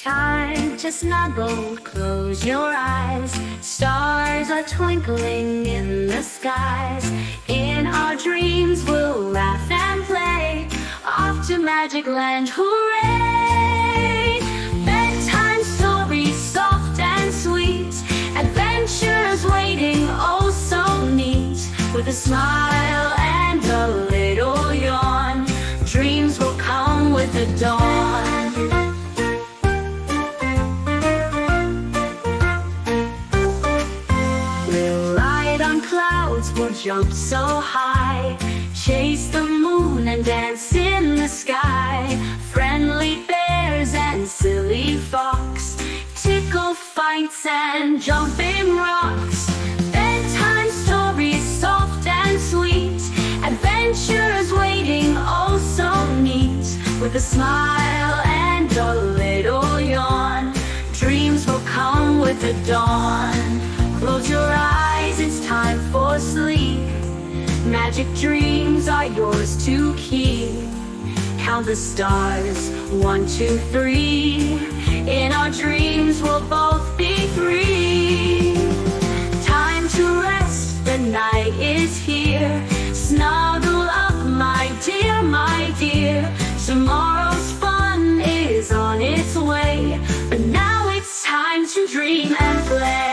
Time to snuggle, close your eyes. Stars are twinkling in the skies. In our dreams we'll laugh and play. Off to magic land, hooray! Bedtime stories, soft and sweet. Adventures waiting, oh so neat. With a smile and a little yawn, dreams will come with the dawn. We'll jump so high, chase the moon and dance in the sky. Friendly bears and silly fox, tickle fights and jumping rocks. Bedtime stories, soft and sweet. Adventures waiting, oh so neat. With a smile and a little yawn, dreams will come with the dawn. Close your eyes, it's time for sleep. Magic dreams are yours to keep. Count the stars, 1, 2, 3. In our dreams we'll both be free. Time to rest, the night is here. Snuggle up, my dear. Tomorrow's fun is on its way, but now it's time to dream and play.